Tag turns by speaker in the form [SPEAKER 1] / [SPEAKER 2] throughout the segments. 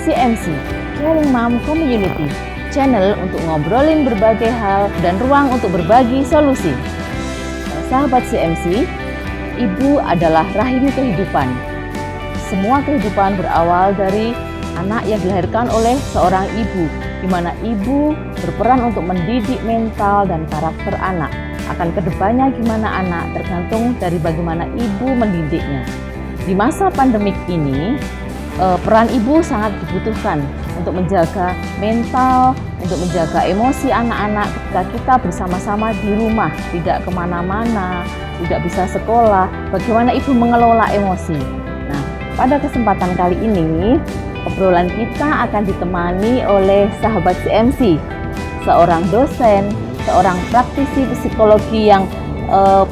[SPEAKER 1] CMC, Caring Mom Community, channel untuk ngobrolin berbagai hal dan ruang untuk berbagi solusi. Sahabat CMC, ibu adalah rahim kehidupan. Semua kehidupan berawal dari anak yang dilahirkan oleh seorang ibu, di mana ibu berperan untuk mendidik mental dan karakter anak. Akan kedepannya gimana anak tergantung dari bagaimana ibu mendidiknya. Di masa pandemik ini, peran ibu sangat dibutuhkan untuk menjaga mental, untuk menjaga emosi anak-anak ketika kita bersama-sama di rumah, tidak kemana-mana, tidak bisa sekolah. Bagaimana ibu mengelola emosi? Nah, pada kesempatan kali ini, obrolan kita akan ditemani oleh sahabat CMC, seorang dosen, seorang praktisi psikologi yang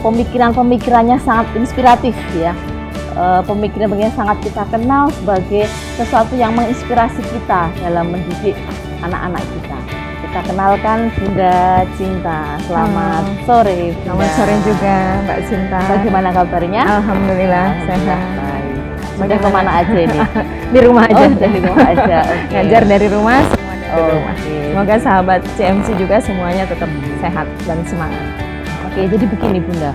[SPEAKER 1] pemikiran-pemikirannya sangat inspiratif ya. Pemikiran-pemikiran sangat kita kenal sebagai sesuatu yang menginspirasi kita dalam mendidik anak-anak kita. Kita kenalkan Bunda Cinta. Selamat sore, Bunda.
[SPEAKER 2] Selamat sore juga Mbak Cinta.
[SPEAKER 1] Bagaimana kabarnya?
[SPEAKER 2] Alhamdulillah sehat.
[SPEAKER 1] Baik. Sudah kemana aja ini?
[SPEAKER 2] Di rumah aja.
[SPEAKER 1] Di rumah aja. Okay.
[SPEAKER 2] Ngajar dari rumah, semua dari rumah.
[SPEAKER 1] Okay.
[SPEAKER 2] Semoga sahabat CMC juga semuanya tetap sehat dan semangat.
[SPEAKER 1] Oke, jadi begini Bunda.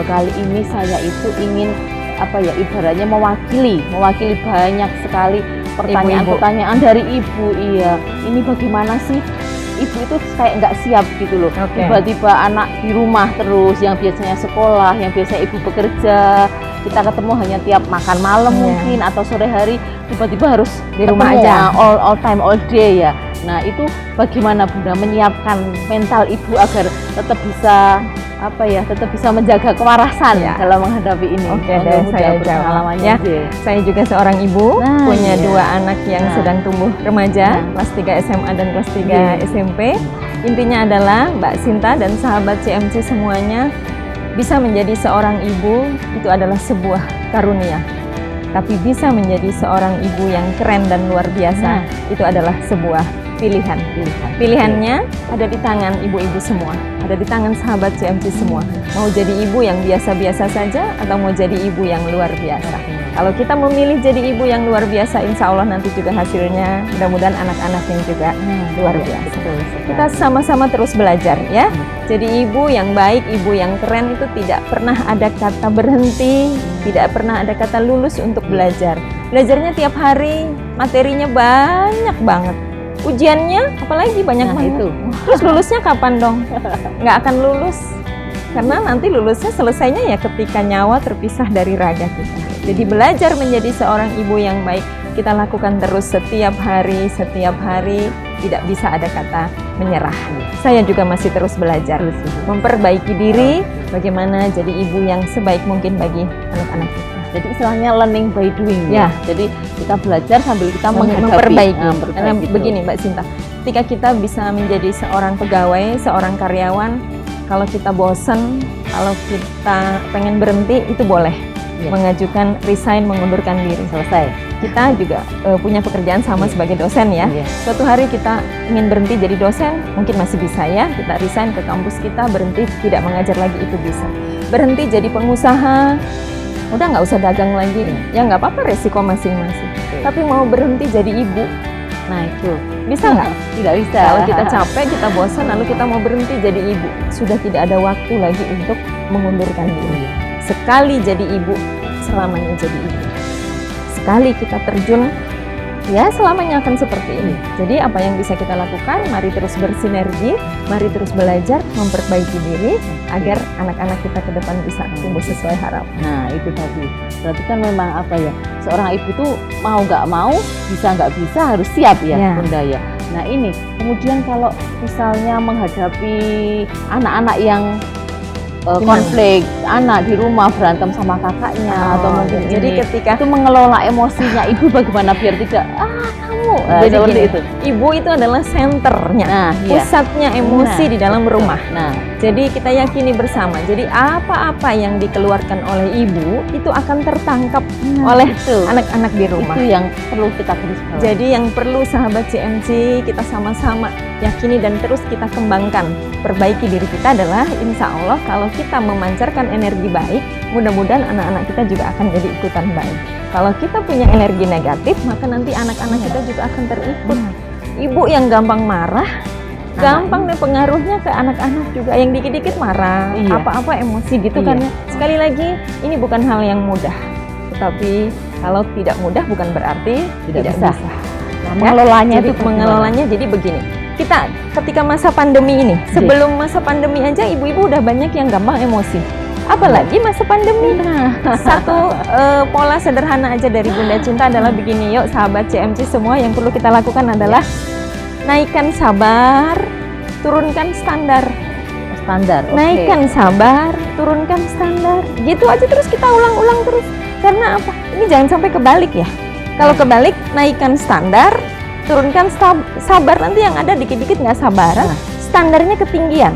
[SPEAKER 1] Kali ini saya itu ingin ibaratnya mewakili banyak sekali pertanyaan-pertanyaan dari ibu. Iya, ini bagaimana sih ibu itu kayak nggak siap gitu loh. Tiba-tiba anak di rumah terus, yang biasanya sekolah, yang biasanya ibu bekerja, kita ketemu hanya tiap makan malam mungkin atau sore hari, tiba-tiba harus
[SPEAKER 2] di rumah aja
[SPEAKER 1] all time all day ya. Nah, itu bagaimana Bunda menyiapkan mental ibu agar tetap bisa menjaga kewarasan dalam menghadapi ini.
[SPEAKER 2] Oke deh, saya jawab ya. Saya juga seorang ibu, punya dua anak yang sedang tumbuh remaja, kelas 3 SMA dan kelas 3 SMP. Intinya adalah Mbak Cinta dan sahabat CMC semuanya, bisa menjadi seorang ibu itu adalah sebuah karunia. Tapi bisa menjadi seorang ibu yang keren dan luar biasa, itu adalah sebuah pilihan. Pilihannya ada di tangan ibu-ibu semua, ada di tangan sahabat CMC semua. Mau jadi ibu yang biasa-biasa saja atau mau jadi ibu yang luar biasa. Kalau kita memilih jadi ibu yang luar biasa, insya Allah nanti juga hasilnya mudah-mudahan anak-anak yang juga luar biasa. Kita sama-sama terus belajar ya. Jadi ibu yang baik, ibu yang keren itu tidak pernah ada kata berhenti, tidak pernah ada kata lulus untuk belajar. Belajarnya tiap hari, materinya banyak banget. Ujiannya apalagi banyak banget. Itu. Terus lulusnya kapan dong? Nggak akan lulus. Karena nanti lulusnya selesainya ya ketika nyawa terpisah dari raga kita. Jadi belajar menjadi seorang ibu yang baik kita lakukan terus setiap hari, tidak bisa ada kata menyerah. Saya juga masih terus belajar, memperbaiki diri, bagaimana jadi ibu yang sebaik mungkin bagi anak-anak kita.
[SPEAKER 1] Jadi istilahnya learning by doing ya. Jadi kita belajar sambil kita
[SPEAKER 2] memperbaiki. Karena begini Mbak Cinta, ketika kita bisa menjadi seorang pegawai, seorang karyawan, kalau kita bosen, kalau kita pengen berhenti, itu boleh. Mengajukan resign, mengundurkan diri. Selesai. Kita juga punya pekerjaan sama sebagai dosen ya. Suatu hari kita ingin berhenti jadi dosen, mungkin masih bisa ya. Kita resign ke kampus kita, berhenti tidak mengajar lagi, itu bisa. Berhenti jadi pengusaha, udah nggak usah dagang lagi, ya nggak apa-apa, resiko masing-masing. Tapi mau berhenti jadi ibu, nah itu bisa nggak? Tidak bisa. Kalau kita capek, kita bosan, lalu kita mau berhenti jadi ibu, sudah tidak ada waktu lagi untuk mengundurkan diri. Sekali jadi ibu, selamanya jadi ibu. Sekali kita terjun, ya selamanya akan seperti ini. Jadi apa yang bisa kita lakukan, mari terus bersinergi, mari terus belajar, memperbaiki diri, agar anak-anak kita ke depan bisa tumbuh sesuai harapan.
[SPEAKER 1] Nah itu tadi, berarti kan memang seorang ibu tuh mau nggak mau, bisa nggak bisa harus siap ya Bunda ya. Nah ini, kemudian kalau misalnya menghadapi anak-anak yang konflik, anak di rumah berantem sama kakaknya atau mungkin
[SPEAKER 2] jadi ketika
[SPEAKER 1] itu mengelola emosinya ibu bagaimana biar tidak kamu
[SPEAKER 2] jadi seperti itu. Ibu itu adalah senternya, pusatnya emosi di dalam rumah. Jadi kita yakini bersama. Jadi apa-apa yang dikeluarkan oleh ibu itu akan tertangkap oleh anak-anak di rumah.
[SPEAKER 1] Itu yang perlu kita garisbawahi.
[SPEAKER 2] Jadi yang perlu sahabat CMC kita sama-sama yakini dan terus kita kembangkan. Perbaiki diri kita adalah insya Allah kalau kita memancarkan energi baik, mudah-mudahan anak-anak kita juga akan jadi ikutan baik. Kalau kita punya energi negatif, maka nanti anak-anak kita juga akan terikut. Ibu yang gampang marah, gampang nih pengaruhnya ke anak-anak juga, yang dikit-dikit marah, apa-apa emosi gitu kan ya. Sekali lagi, ini bukan hal yang mudah, tetapi kalau tidak mudah bukan berarti tidak bisa.
[SPEAKER 1] Nah, mengelolanya
[SPEAKER 2] jadi
[SPEAKER 1] itu
[SPEAKER 2] mengelolanya jadi begini. Kita ketika masa pandemi ini, sebelum masa pandemi aja ibu-ibu udah banyak yang gampang emosi. Apalagi masa pandemi. Satu pola sederhana aja dari Bunda Cinta adalah begini, yuk sahabat CMC semua, yang perlu kita lakukan adalah naikkan sabar, turunkan standar. Naikkan sabar, turunkan standar. Gitu aja terus kita ulang-ulang terus. Karena apa? Ini jangan sampai kebalik ya. Kalau kebalik, naikkan standar, turunkan sabar, nanti yang ada dikit-dikit nggak sabaran. Standarnya ketinggian.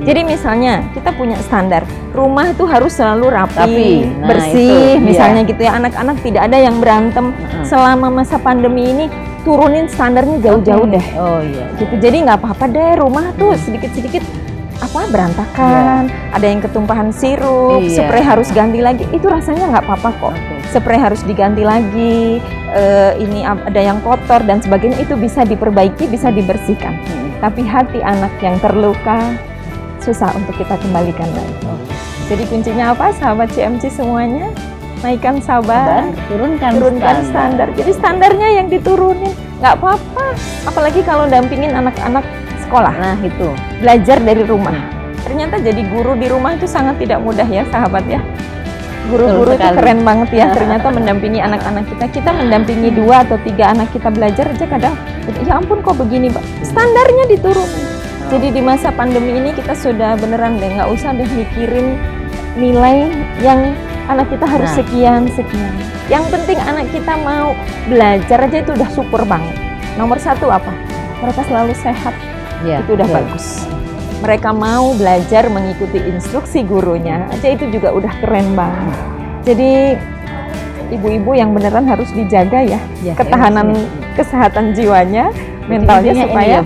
[SPEAKER 2] Jadi misalnya kita punya standar rumah itu harus selalu rapi, bersih, misalnya gitu ya. Anak-anak tidak ada yang berantem. Selama masa pandemi ini turunin standarnya jauh-jauh deh. Gitu. Jadi nggak apa-apa deh rumah tuh sedikit-sedikit berantakan, ada yang ketumpahan sirup, spray harus ganti lagi. Itu rasanya nggak apa-apa kok. Spray harus diganti lagi, ini ada yang kotor dan sebagainya, itu bisa diperbaiki, bisa dibersihkan. Tapi hati anak yang terluka susah untuk kita kembalikan lagi. Jadi kuncinya apa, sahabat CMC semuanya? Naikkan sabar, turunkan standar. Jadi standarnya yang diturunin, nggak apa-apa. Apalagi kalau dampingin anak-anak sekolah. Nah itu, belajar dari rumah. Ternyata jadi guru di rumah itu sangat tidak mudah ya sahabat ya. Guru-guru itu keren banget ya, ternyata mendampingi anak-anak kita. Kita mendampingi 2 atau 3 anak kita belajar aja kadang, ya ampun kok begini Pak. Standarnya diturunin. Jadi di masa pandemi ini kita sudah beneran deh, nggak usah deh mikirin nilai yang anak kita harus sekian. Yang penting anak kita mau belajar aja itu udah syukur banget. Nomor 1 apa? Mereka selalu sehat. Itu udah bagus. Mereka mau belajar mengikuti instruksi gurunya aja itu juga udah keren banget. Jadi ibu-ibu yang beneran harus dijaga ya, ketahanan kesehatan jiwanya, mentalnya supaya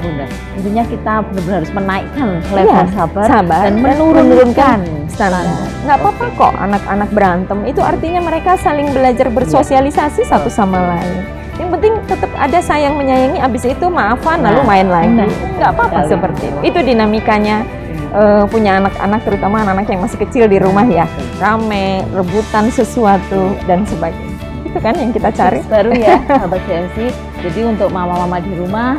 [SPEAKER 1] intinya kita benar-benar harus menaikkan level sabar dan
[SPEAKER 2] menurunkan standar. Nggak apa-apa kok anak-anak berantem, itu artinya mereka saling belajar bersosialisasi satu sama lain. Yang penting tetap ada sayang menyayangi, abis itu maafan lalu main lagi. Nggak apa-apa seperti itu. Itu dinamikanya punya anak-anak, terutama anak-anak yang masih kecil di rumah ya. Rame, rebutan sesuatu dan sebagainya. Itu kan yang kita cari.
[SPEAKER 1] Baru ya sahabat CMC. Jadi untuk mama-mama di rumah,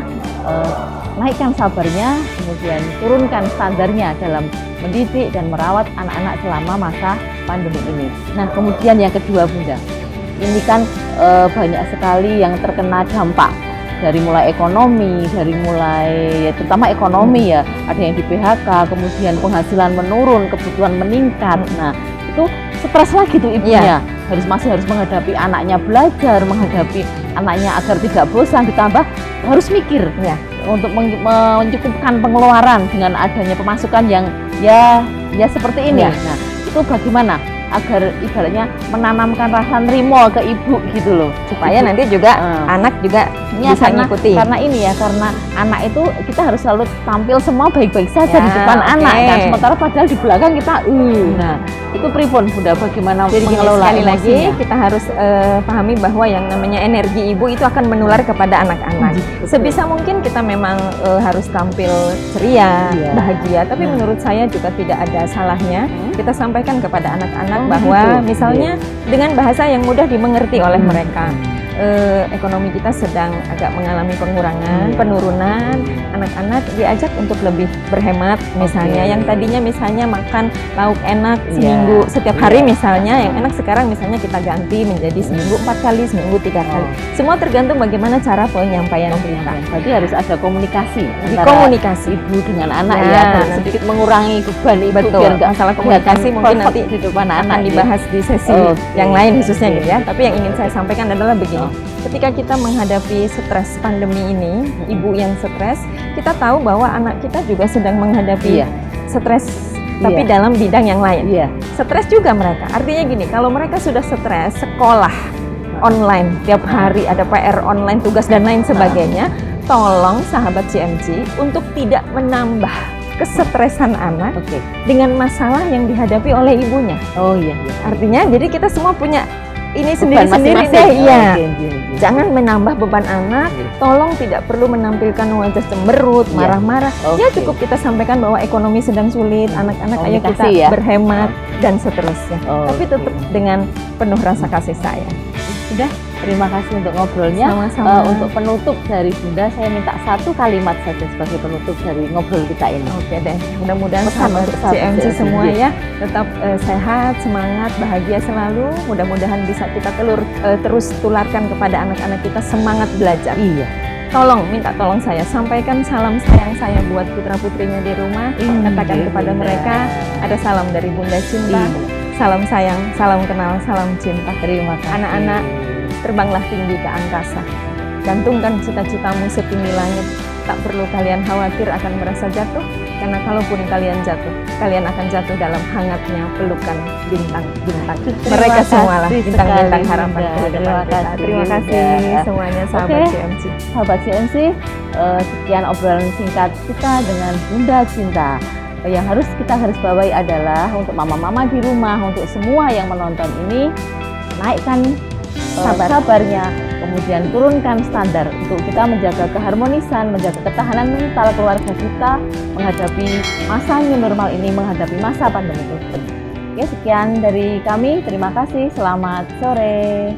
[SPEAKER 1] naikkan sabarnya, kemudian turunkan standarnya dalam mendidik dan merawat anak-anak selama masa pandemi ini. Nah kemudian yang kedua Bunda, ini kan banyak sekali yang terkena dampak dari mulai ekonomi, terutama ekonomi ya, ada yang di PHK, kemudian penghasilan menurun, kebutuhan meningkat. Nah itu stres lagi tuh ibunya, masih harus menghadapi anaknya belajar, menghadapi anaknya agar tidak bosan, ditambah harus mikir untuk mencukupkan pengeluaran dengan adanya pemasukan yang ya seperti ini. Nah itu bagaimana agar ibaratnya menanamkan rasa nerimo ke ibu gitu loh,
[SPEAKER 2] supaya nanti juga anak juga bisa ngikuti.
[SPEAKER 1] Karena ini ya, karena anak itu kita harus selalu tampil semua baik-baik saja di depan anak kan, sementara padahal di belakang kita nah itu pripun Bunda, bagaimana mengelola
[SPEAKER 2] sekali lagi kita harus pahami bahwa yang namanya energi ibu itu akan menular kepada anak-anak. Sebisa mungkin kita memang harus tampil ceria, bahagia, tapi menurut saya juga tidak ada salahnya kita sampaikan kepada anak-anak bahwa misalnya dengan bahasa yang mudah dimengerti oleh mereka. Ekonomi kita sedang agak mengalami pengurangan, penurunan. Anak-anak diajak untuk lebih berhemat misalnya. Yang tadinya misalnya makan lauk enak seminggu setiap hari misalnya, yang enak sekarang misalnya kita ganti menjadi seminggu 4 kali, seminggu 3 kali. Semua tergantung bagaimana cara penyampaian kita.
[SPEAKER 1] Berarti harus ada komunikasi
[SPEAKER 2] komunikasi
[SPEAKER 1] ibu dengan anak dan sedikit mengurangi beban ibu.
[SPEAKER 2] Betul, masalah komunikasi mungkin nanti akan dibahas di sesi yang lain khususnya gitu ya. Tapi yang ingin saya sampaikan adalah begini. Ketika kita menghadapi stres pandemi ini, ibu yang stres, kita tahu bahwa anak kita juga sedang menghadapi stres, tapi dalam bidang yang lain. Stres juga mereka. Artinya gini, kalau mereka sudah stres, sekolah online, tiap hari ada PR online, tugas dan lain sebagainya, tolong sahabat CMC untuk tidak menambah kesetresan anak
[SPEAKER 1] Oke.
[SPEAKER 2] dengan masalah yang dihadapi oleh ibunya.
[SPEAKER 1] Oh iya, iya.
[SPEAKER 2] Artinya jadi kita semua punya ini
[SPEAKER 1] Beban
[SPEAKER 2] sendiri-sendiri
[SPEAKER 1] masing-masing.
[SPEAKER 2] deh, iya.
[SPEAKER 1] Oke, oke, oke.
[SPEAKER 2] Jangan menambah beban anak,
[SPEAKER 1] Oke.
[SPEAKER 2] tolong tidak perlu menampilkan wajah cemberut,
[SPEAKER 1] Iya.
[SPEAKER 2] marah-marah.
[SPEAKER 1] Oke.
[SPEAKER 2] Ya cukup kita sampaikan bahwa ekonomi sedang sulit, anak-anak ayo kita
[SPEAKER 1] Komunikasi ya.
[SPEAKER 2] berhemat dan seterusnya. Tapi
[SPEAKER 1] Oke.
[SPEAKER 2] tetap dengan penuh rasa kasih sayang.
[SPEAKER 1] Sudah, terima kasih untuk ngobrolnya.
[SPEAKER 2] Sama-sama.
[SPEAKER 1] Untuk penutup dari Bunda, saya minta satu kalimat saja sebagai penutup dari ngobrol kita ini.
[SPEAKER 2] Oke deh, mudah-mudahan
[SPEAKER 1] Pesan
[SPEAKER 2] sahabat
[SPEAKER 1] untuk sahabat
[SPEAKER 2] CMC
[SPEAKER 1] CMC,
[SPEAKER 2] semua
[SPEAKER 1] iya.
[SPEAKER 2] ya tetap sehat, semangat, bahagia selalu. Mudah-mudahan bisa kita terus tularkan kepada anak-anak kita semangat belajar.
[SPEAKER 1] Iya.
[SPEAKER 2] Tolong, minta tolong saya, sampaikan salam sayang saya buat putra-putrinya di rumah. Katakan
[SPEAKER 1] Iya,
[SPEAKER 2] kepada
[SPEAKER 1] Bunda.
[SPEAKER 2] mereka, ada salam dari Bunda Cinta.
[SPEAKER 1] Iya.
[SPEAKER 2] Salam sayang, salam kenal, salam cinta.
[SPEAKER 1] Terima kasih.
[SPEAKER 2] Anak-anak, terbanglah tinggi ke angkasa. Gantungkan cita-citamu setinggi langit. Tak perlu kalian khawatir akan merasa jatuh, karena kalaupun kalian jatuh, kalian akan jatuh dalam hangatnya pelukan bintang-bintang.
[SPEAKER 1] Terima
[SPEAKER 2] Mereka semualah
[SPEAKER 1] kasih
[SPEAKER 2] bintang-bintang
[SPEAKER 1] sekali,
[SPEAKER 2] harapan
[SPEAKER 1] Bunda.
[SPEAKER 2] kehidupan
[SPEAKER 1] Terima
[SPEAKER 2] kita.
[SPEAKER 1] kasih,
[SPEAKER 2] Terima kasih
[SPEAKER 1] Bunda.
[SPEAKER 2] semuanya sahabat
[SPEAKER 1] Oke.
[SPEAKER 2] CMC.
[SPEAKER 1] Sahabat CMC, sekian obrolan singkat kita dengan Bunda Cinta. Yang harus kita garis bawahi adalah untuk mama-mama di rumah, untuk semua yang menonton ini, naikkan sabarnya, kemudian turunkan standar untuk kita menjaga keharmonisan, menjaga ketahanan mental keluarga kita menghadapi masa new normal ini, menghadapi masa pandemi ini. Oke, sekian dari kami. Terima kasih. Selamat sore.